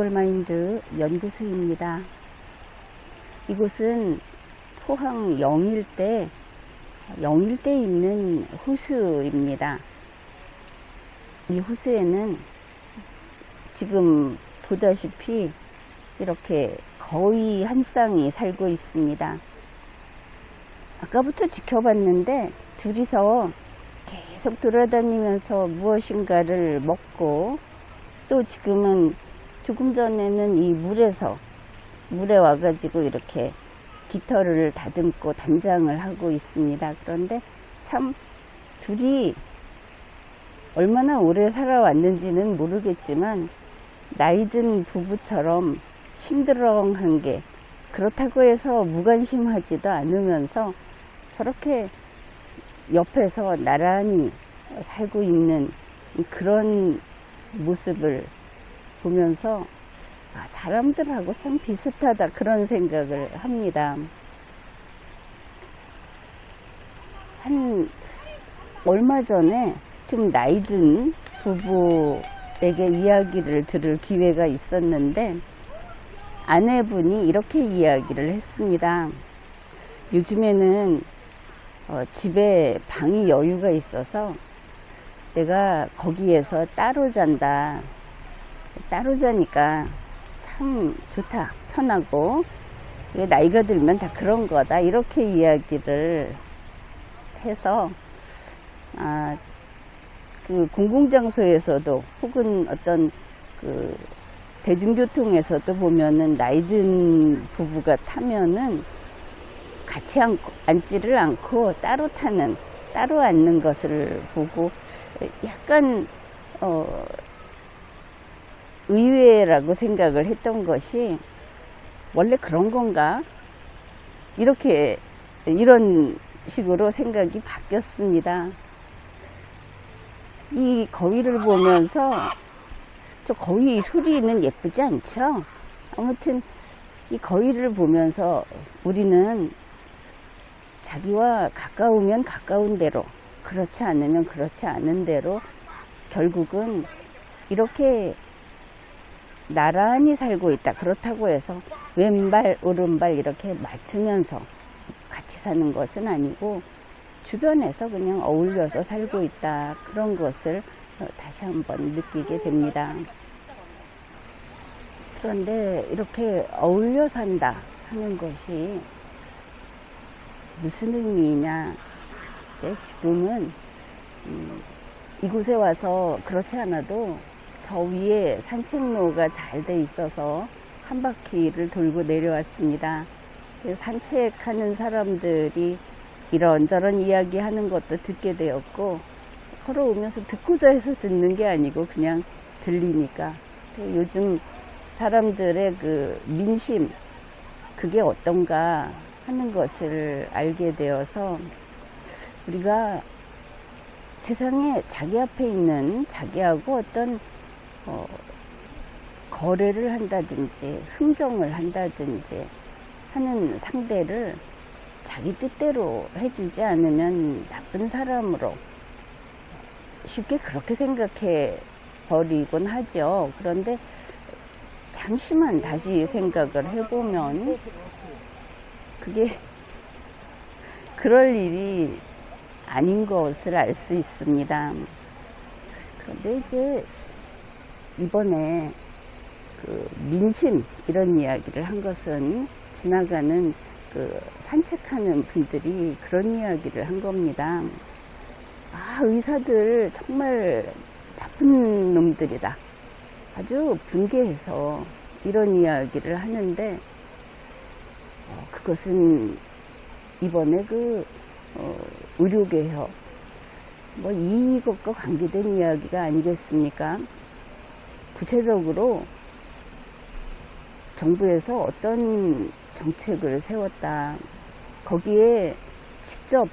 이글마인드 연구소입니다. 이곳은 포항 영일대에 있는 호수입니다. 이 호수에는 지금 보다시피 이렇게 거위 한 쌍이 살고 있습니다. 아까부터 지켜봤는데 둘이서 계속 돌아다니면서 무엇인가를 먹고, 또 지금은 조금 전에는 이 물에 와가지고 이렇게 깃털을 다듬고 단장을 하고 있습니다. 그런데 참 둘이 얼마나 오래 살아왔는지는 모르겠지만 나이든 부부처럼 심드렁한 게, 그렇다고 해서 무관심하지도 않으면서 저렇게 옆에서 나란히 살고 있는 그런 모습을 보면서 사람들하고 참 비슷하다, 그런 생각을 합니다. 얼마 전에 좀 나이든 부부에게 이야기를 들을 기회가 있었는데, 아내분이 이렇게 이야기를 했습니다. 요즘에는 집에 방이 여유가 있어서 내가 거기에서 따로 잔다. 따로 자니까 참 좋다, 편하고, 나이가 들면 다 그런 거다, 이렇게 이야기를 해서, 그 공공장소에서도 혹은 어떤 그 대중교통에서도 보면은 나이든 부부가 타면은 같이 앉지를 않고 따로 앉는 것을 보고 약간 의외라고 생각을 했던 것이, 원래 그런 건가? 이런 식으로 생각이 바뀌었습니다. 이 거위를 보면서, 저 거위 소리는 예쁘지 않죠? 아무튼 이 거위를 보면서 우리는 자기와 가까우면 가까운 대로, 그렇지 않으면 그렇지 않은 대로 결국은 이렇게 나란히 살고 있다. 그렇다고 해서 왼발 오른발 이렇게 맞추면서 같이 사는 것은 아니고 주변에서 그냥 어울려서 살고 있다, 그런 것을 다시 한번 느끼게 됩니다. 그런데 이렇게 어울려 산다 하는 것이 무슨 의미냐? 지금은 이곳에 와서 그렇지 않아도 저 위에 산책로가 잘 돼 있어서 한 바퀴를 돌고 내려왔습니다. 산책하는 사람들이 이런저런 이야기 하는 것도 듣게 되었고, 걸어오면서 듣고자 해서 듣는 게 아니고 그냥 들리니까, 요즘 사람들의 그 민심, 그게 어떤가 하는 것을 알게 되어서, 우리가 세상에 자기 앞에 있는 자기하고 어떤 거래를 한다든지 흥정을 한다든지 하는 상대를 자기 뜻대로 해주지 않으면 나쁜 사람으로 쉽게 그렇게 생각해 버리곤 하죠. 그런데 잠시만 다시 생각을 해보면 그게 그럴 일이 아닌 것을 알 수 있습니다. 그런데 이제 이번에 그 민심, 이런 이야기를 한 것은 지나가는 그 산책하는 분들이 그런 이야기를 한 겁니다. 의사들 정말 나쁜 놈들이다, 아주 분개해서 이런 이야기를 하는데, 그것은 이번에 의료개혁, 이것과 관계된 이야기가 아니겠습니까? 구체적으로 정부에서 어떤 정책을 세웠다, 거기에 직접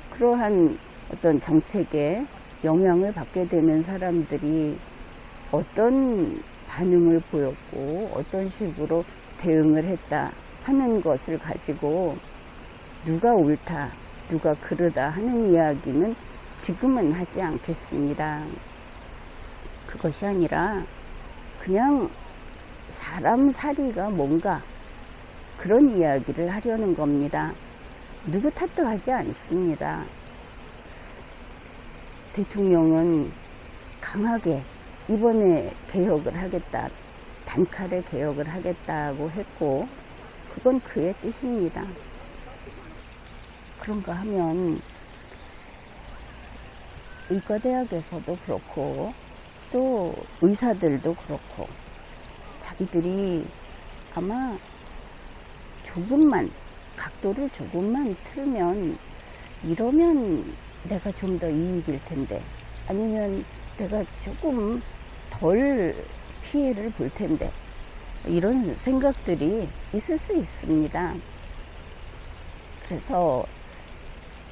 그러한 어떤 정책에 영향을 받게 되는 사람들이 어떤 반응을 보였고 어떤 식으로 대응을 했다 하는 것을 가지고 누가 옳다, 누가 그르다 하는 이야기는 지금은 하지 않겠습니다. 그것이 아니라 그냥 사람 살이가 뭔가 그런 이야기를 하려는 겁니다. 누구 탓도 하지 않습니다. 대통령은 강하게 이번에 개혁을 하겠다, 단칼에 개혁을 하겠다고 했고 그건 그의 뜻입니다. 그런가 하면 의과대학에서도 그렇고 또 의사들도 그렇고 자기들이 아마 조금만 각도를 조금만 틀면 이러면 내가 좀 더 이익일 텐데 아니면 내가 조금 덜 피해를 볼 텐데 이런 생각들이 있을 수 있습니다. 그래서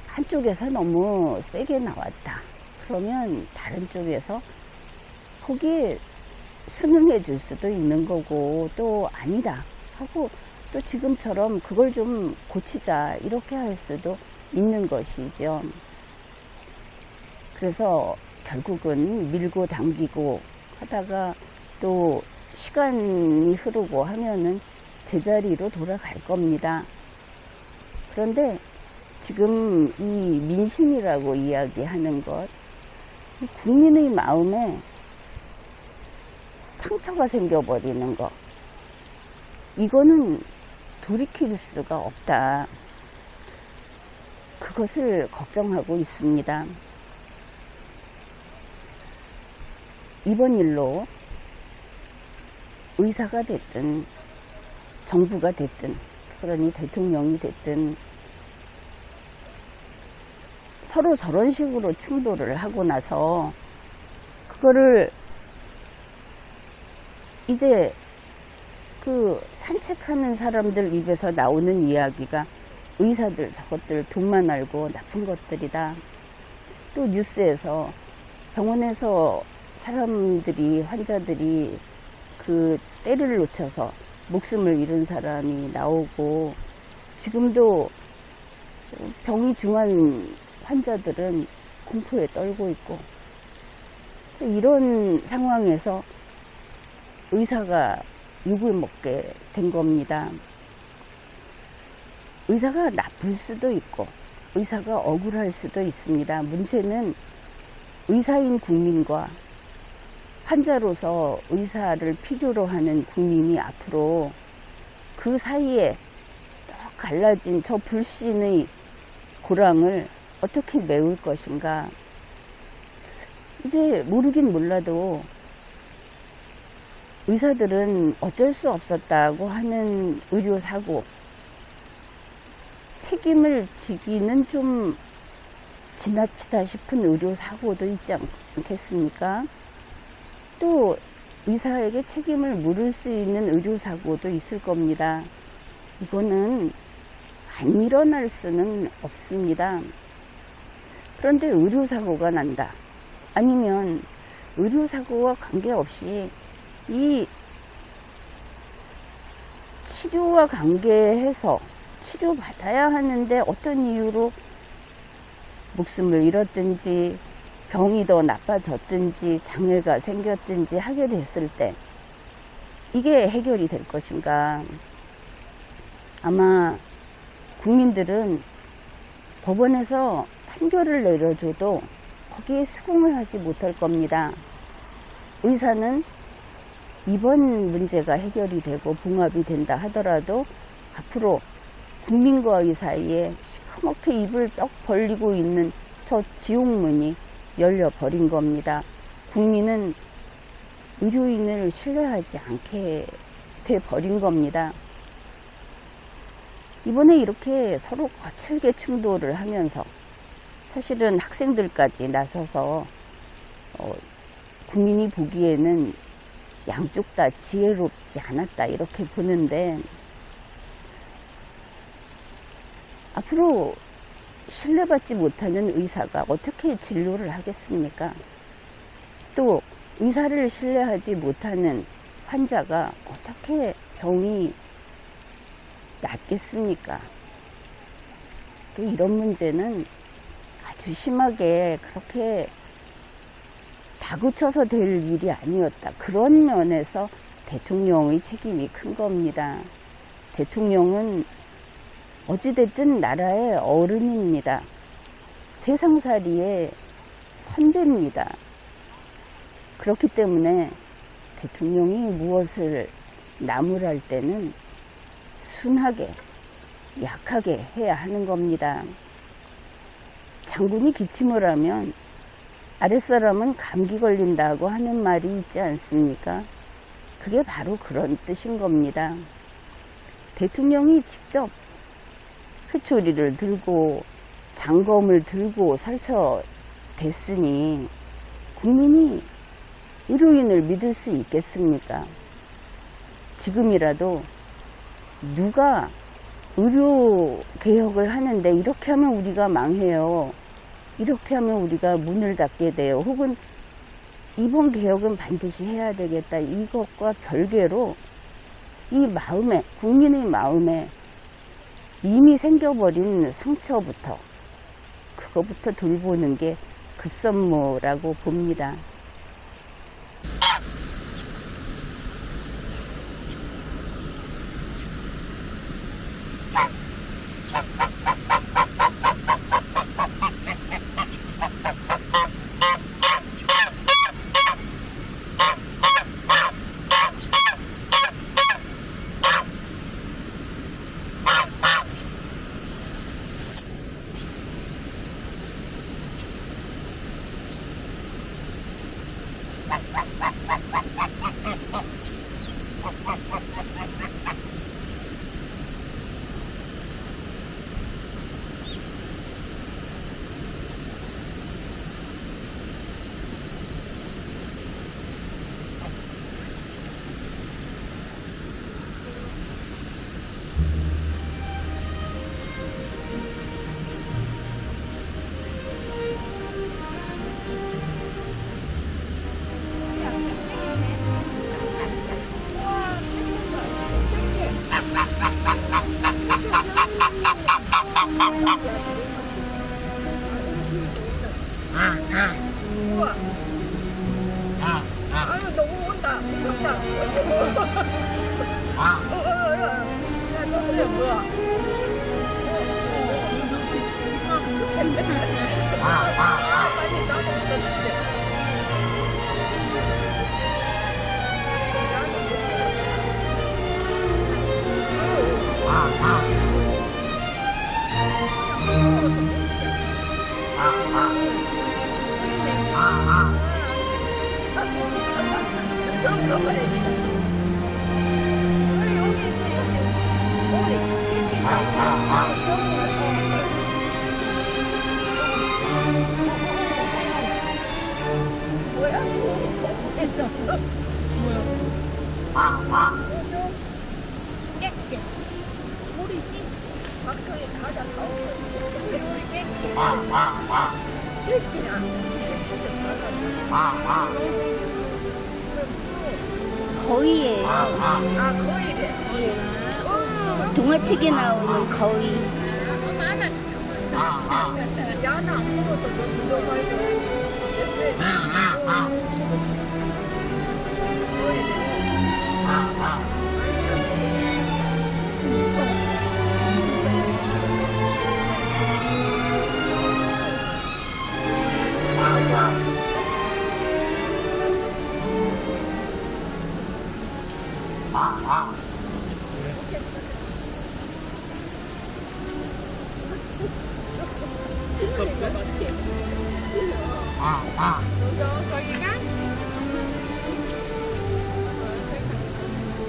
한쪽에서 너무 세게 나왔다 그러면 다른 쪽에서 거기에 순응해 줄 수도 있는 거고 또 아니다 하고 또 지금처럼 그걸 좀 고치자 이렇게 할 수도 있는 것이죠. 그래서 결국은 밀고 당기고 하다가 또 시간이 흐르고 하면은 제자리로 돌아갈 겁니다. 그런데 지금 이 민심이라고 이야기하는 것, 국민의 마음에 상처가 생겨버리는 것, 이거는 돌이킬 수가 없다. 그것을 걱정하고 있습니다. 이번 일로 의사가 됐든 정부가 됐든 그러니 대통령이 됐든 서로 저런 식으로 충돌을 하고 나서 그거를 이제 그 산책하는 사람들 입에서 나오는 이야기가 의사들 저것들 돈만 알고 나쁜 것들이다. 또 뉴스에서 병원에서 사람들이 환자들이 그 때를 놓쳐서 목숨을 잃은 사람이 나오고 지금도 병이 중한 환자들은 공포에 떨고 있고 이런 상황에서 의사가 욕을 먹게 된 겁니다. 의사가 나쁠 수도 있고 의사가 억울할 수도 있습니다. 문제는 의사인 국민과 환자로서 의사를 필요로 하는 국민이 앞으로 그 사이에 또 갈라진 저 불신의 고랑을 어떻게 메울 것인가. 이제 모르긴 몰라도 의사들은 어쩔 수 없었다고 하는 의료사고 책임을 지기는 좀 지나치다 싶은 의료사고도 있지 않겠습니까? 또 의사에게 책임을 물을 수 있는 의료사고도 있을 겁니다. 이거는 안 일어날 수는 없습니다. 그런데 의료사고가 난다. 아니면 의료사고와 관계없이 이 치료와 관계해서 치료받아야 하는데 어떤 이유로 목숨을 잃었든지 병이 더 나빠졌든지 장애가 생겼든지 하게 됐을 때 이게 해결이 될 것인가. 아마 국민들은 법원에서 판결을 내려줘도 거기에 수긍을 하지 못할 겁니다. 의사는 이번 문제가 해결이 되고 봉합이 된다 하더라도 앞으로 국민과 의 사이에 시커멓게 입을 떡 벌리고 있는 저 지옥문이 열려버린 겁니다. 국민은 의료인을 신뢰하지 않게 돼버린 겁니다. 이번에 이렇게 서로 거칠게 충돌을 하면서 사실은 학생들까지 나서서 국민이 보기에는 양쪽 다 지혜롭지 않았다 이렇게 보는데 앞으로 신뢰받지 못하는 의사가 어떻게 진료를 하겠습니까? 또 의사를 신뢰하지 못하는 환자가 어떻게 병이 낫겠습니까? 또 이런 문제는 아주 심하게 그렇게 다그쳐서 될 일이 아니었다. 그런 면에서 대통령의 책임이 큰 겁니다. 대통령은 어찌됐든 나라의 어른입니다. 세상살이의 선배입니다. 그렇기 때문에 대통령이 무엇을 나무랄 때는 순하게, 약하게 해야 하는 겁니다. 장군이 기침을 하면 아랫사람은 감기 걸린다고 하는 말이 있지 않습니까? 그게 바로 그런 뜻인 겁니다. 대통령이 직접 회초리를 들고 장검을 들고 설쳐댔으니 국민이 의료인을 믿을 수 있겠습니까? 지금이라도 누가 의료 개혁을 하는데 이렇게 하면 우리가 망해요. 이렇게 하면 우리가 문을 닫게 돼요. 혹은 이번 개혁은 반드시 해야 되겠다. 이것과 별개로 이 마음에, 국민의 마음에 이미 생겨버린 상처부터, 그거부터 돌보는 게 급선무라고 봅니다. 우와. 아유, 너무 온다. 무섭다. 야, 너는 뭐야? 많이 나도 없었는데. 거위예요. 거위래. 예. 동화책에 나오는 거위. 야는 안 먹어서 너무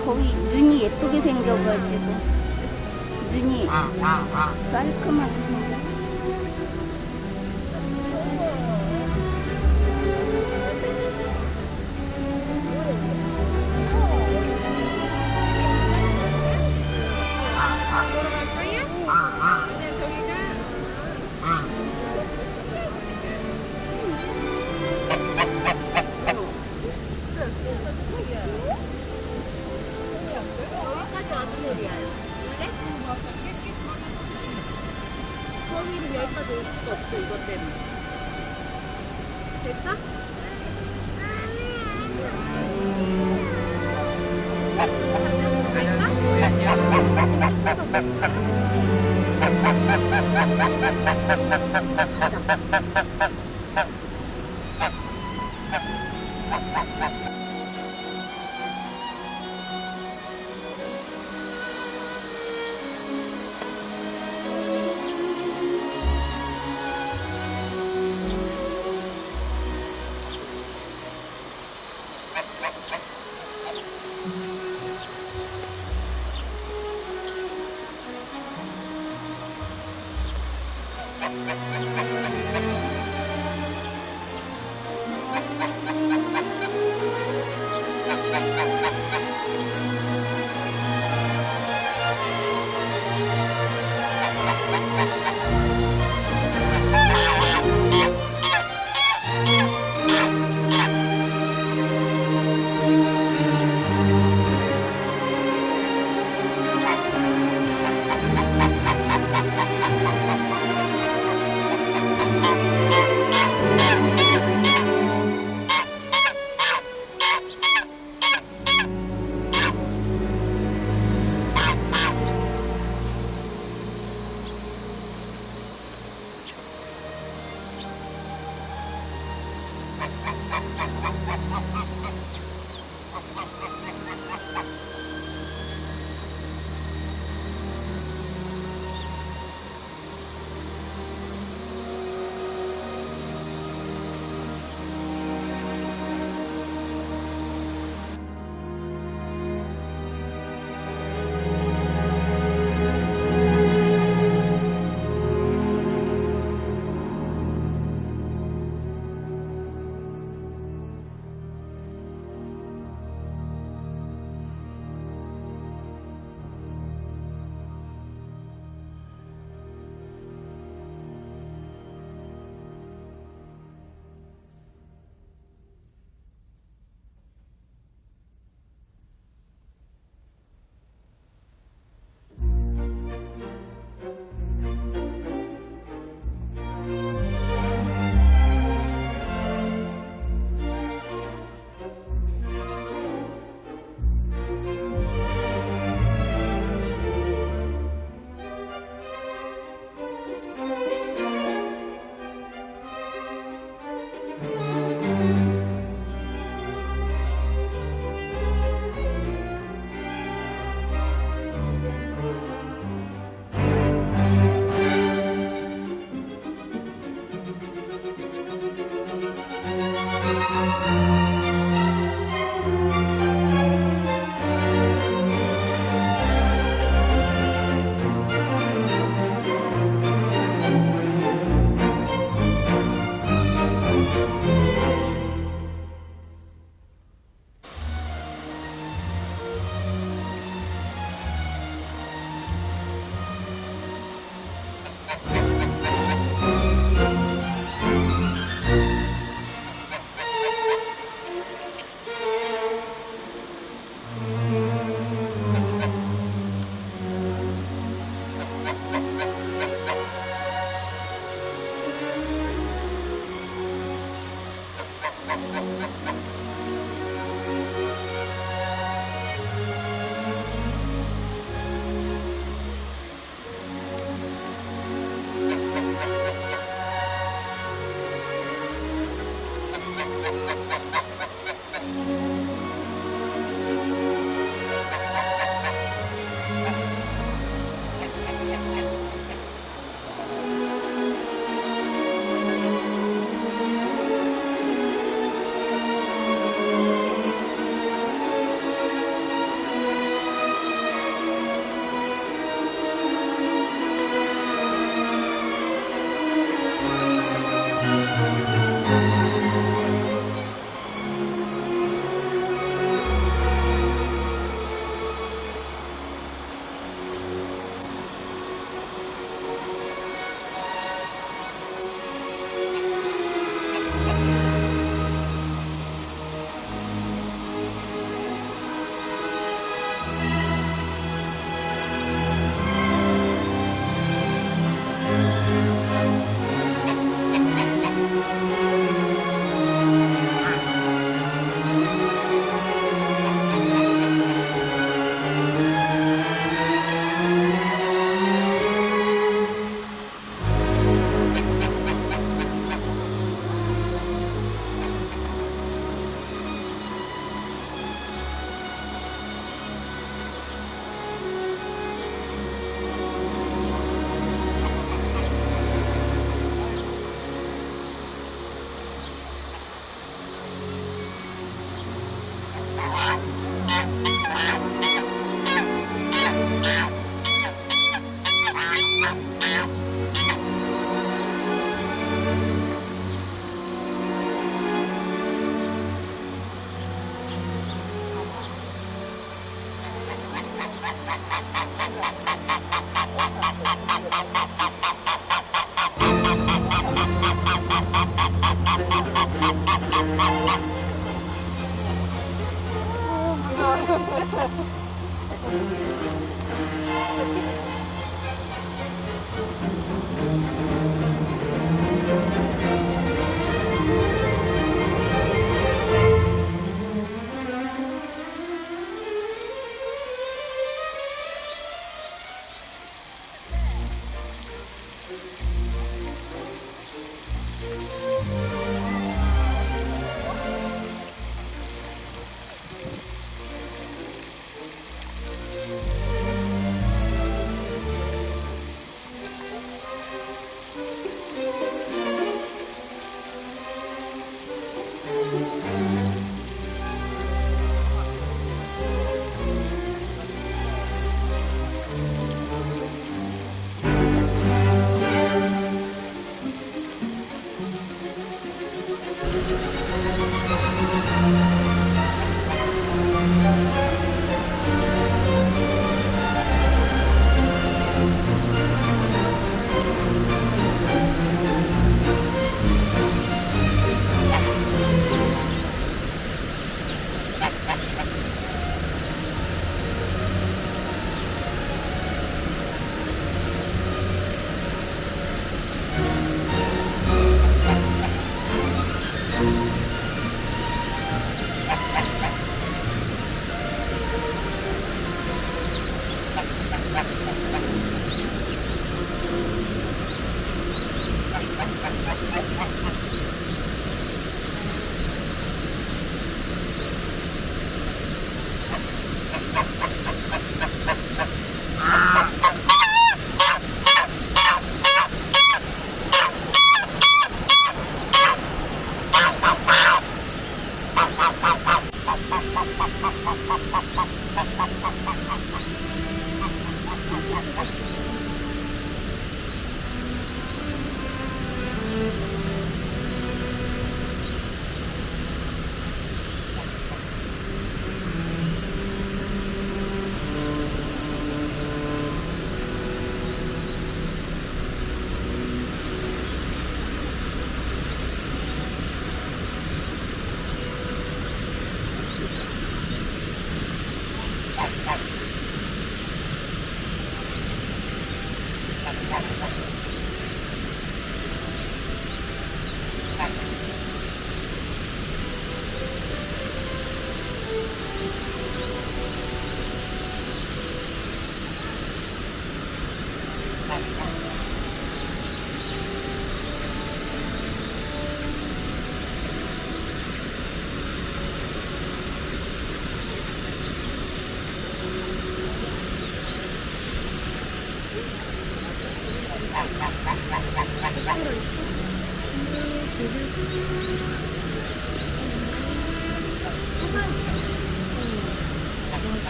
거위 눈이 예쁘게 생겨가지고 눈이 깔끔하게 생겼어. 여기까지 와도 놀이야. 그래? 거기는 여기까지 올 수가 없어, 이것 때문에. 됐어?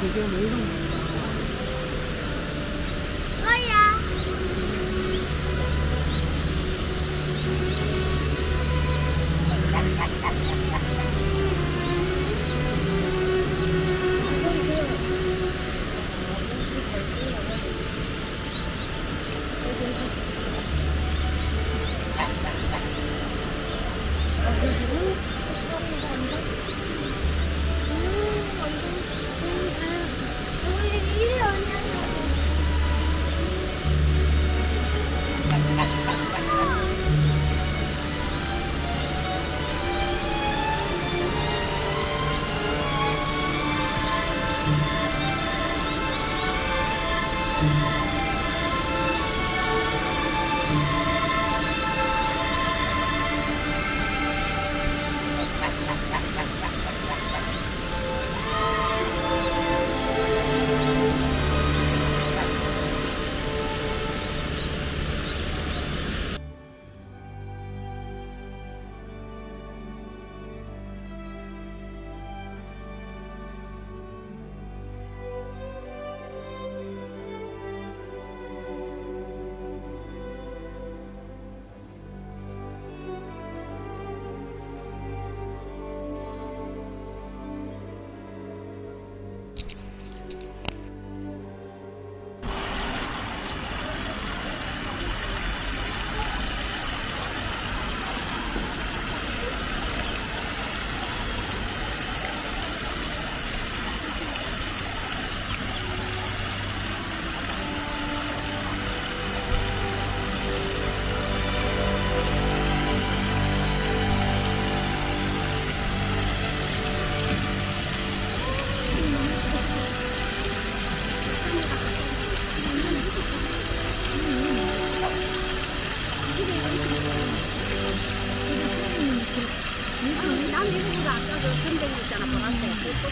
되게 멀리.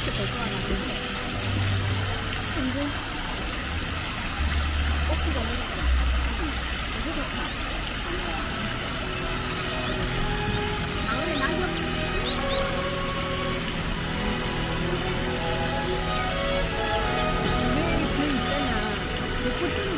이렇게 더 좋아하는데. 근데 꼭지가 먹었어. 되게 좋다. 가을에 낙엽. 왜 그 있잖아. 그 꽃들이